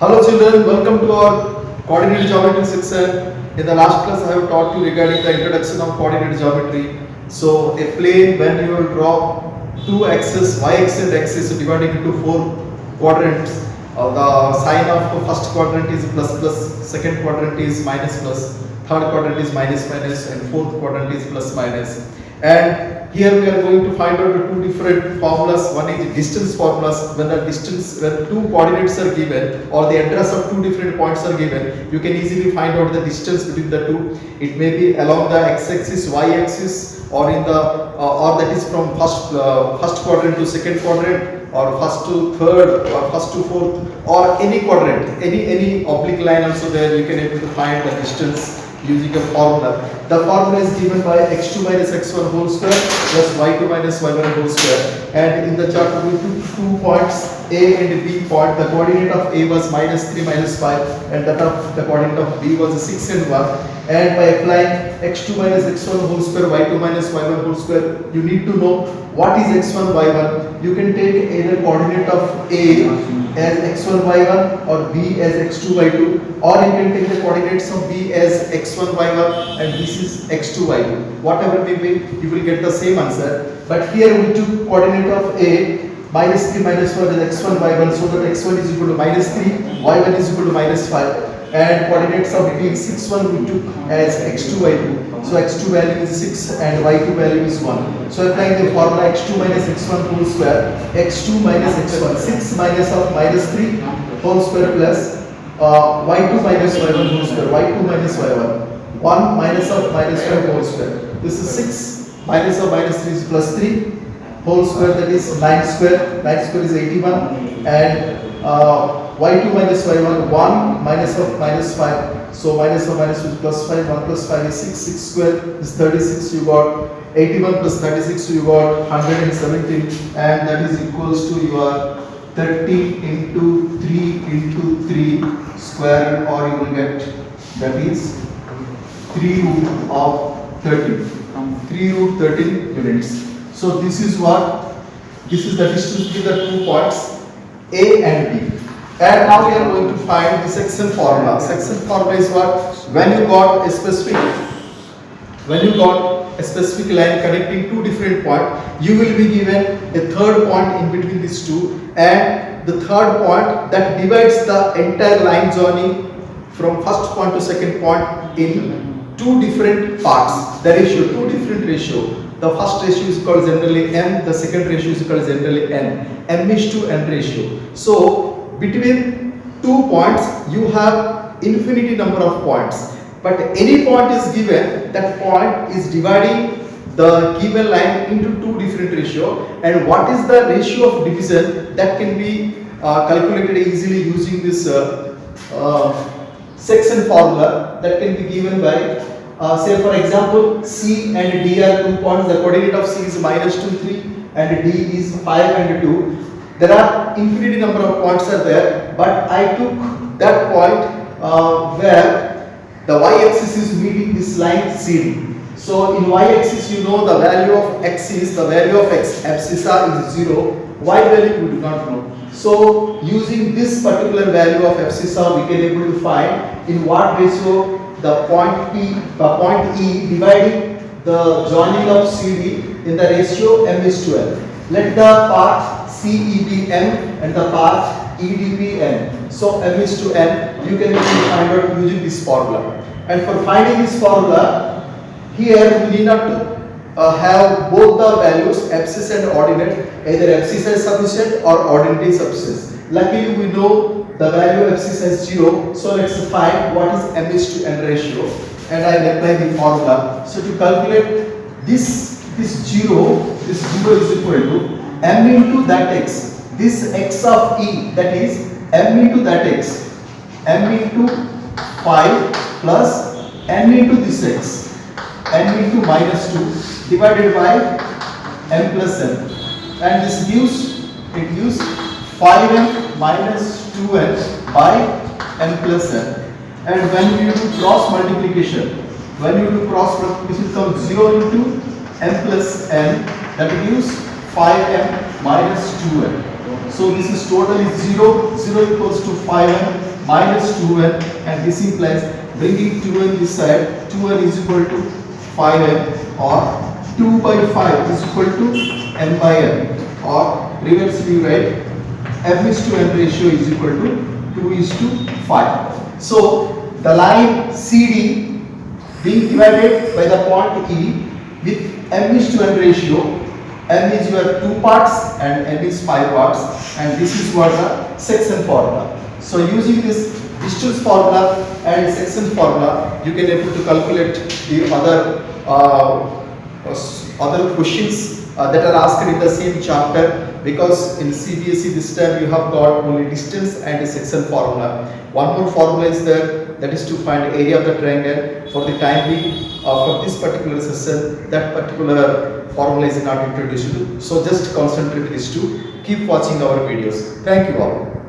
Hello children, welcome to our coordinated geometry section. In the last class I have taught you regarding the introduction of coordinated geometry. So a plane, when you will draw two axes, y-axis and x-axis divided into four quadrants, the sign of first quadrant is plus plus, second quadrant is minus plus, third quadrant is minus minus, and fourth quadrant is plus minus. And here we are going to find out the two different formulas. One is distance formulas. When two coordinates are given or the address of two different points are given, you can easily find out the distance between the two. It may be along the x-axis, y-axis, or in the or that is from first quadrant to second quadrant, or first to third, or first to fourth, or any quadrant, any oblique line also there. You can able to find the distance using a formula. The formula is given by x2 minus x1 whole square plus y2 minus y1 whole square. And in the chart we took 2 points A and B point. The coordinate of A was minus 3 minus 5 and that of the coordinate of B was 6 and 1. And by applying x2 minus x1 whole square, y2 minus y1 whole square, you need to know what is x1, y1. You can take either coordinate of A as x1, y1 or B as x2, y2, or you can take the coordinates of B as x1, y1 and this is x2, y2. Whatever may be, you will get the same answer. But here we took coordinate of A minus 3 minus 5 as x1, y1, so that x1 is equal to minus 3, y1 is equal to minus 5. And coordinates of B 6, 1 we took as x2, y2. So x2 value is 6 and y2 value is 1. So applying the formula x2 minus x1 whole square, x2 minus x1, 6 minus of minus 3 whole square plus y2 minus y1 whole square, y2 minus y1, 1 minus of minus 5 whole square. This is 6 minus of minus 3 is plus 3 whole square, that is 9 square. 9 square is 81 and y2 minus y1, 1 minus of minus 5. So minus of minus is plus 5, 1 plus 5 is 6, 6 square is 36, you got 81 plus 36, so you got 117 and that is equals to your 30 into 3 into 3 square, or you will get that is 3 root of 13. 3 root 13 units. So this is the distance between the 2 points A and B. And now we are going to find the section formula. Section formula is what? When you got a specific line connecting two different points, you will be given a third point in between these two, and the third point that divides the entire line joining from first point to second point in two different parts. The ratio, two different ratio. The first ratio is called generally m, the second ratio is called generally n. M is to n ratio. So between 2 points you have infinity number of points, but any point is given, that point is dividing the given line into two different ratio. And what is the ratio of division, that can be calculated easily using this section formula, that can be given by say for example C and D are 2 points. The coordinate of C is minus 2, 3 and D is 5 and 2. There are infinity number of points are there, but I took that point where the y-axis is meeting this line CD. So in y-axis, you know the value of x is, the value of x abscissa is 0, y value we do not know. So using this particular value of abscissa, we can able to find in what ratio the point E dividing the joining of CD in the ratio m is to n. Let the part CE be m and the part ED be n. So m is to n, you can find out using this formula. And for finding this formula, here we need not to have both the values abscissa and ordinate. Either abscissa is sufficient or ordinate is sufficient. Luckily we know the value of abscissa is 0. So let's find what is m is to n ratio, and I will apply the formula. So to calculate this 0 is equal to m into that x. This x of E, that is m into that x, m into 5 plus n into this x, n into minus 2 divided by m plus n, and this gives 5m minus 2n by m plus n. And when you do cross multiplication, comes 0 into m plus n, that gives 5m minus 2n. So this is total is 0, 0 equals to 5n minus 2n, and this implies bringing 2n this side, 2n is equal to 5n, or 2 by 5 is equal to n by n, or reversely write m is to n ratio is equal to 2 is to 5. So the line CD being divided by the point E with m is to n ratio, m is your 2 parts and n is 5 parts, and this is what the section formula. So using this distance formula and section formula, you can able to calculate the other questions that are asked in the same chapter, because in CBSE this time you have got only distance and a section formula. One more formula is there, that is to find area of the triangle. For the time being, for this particular session, that particular formula is not introduced. So just concentrate these two. Keep watching our videos. Thank you all.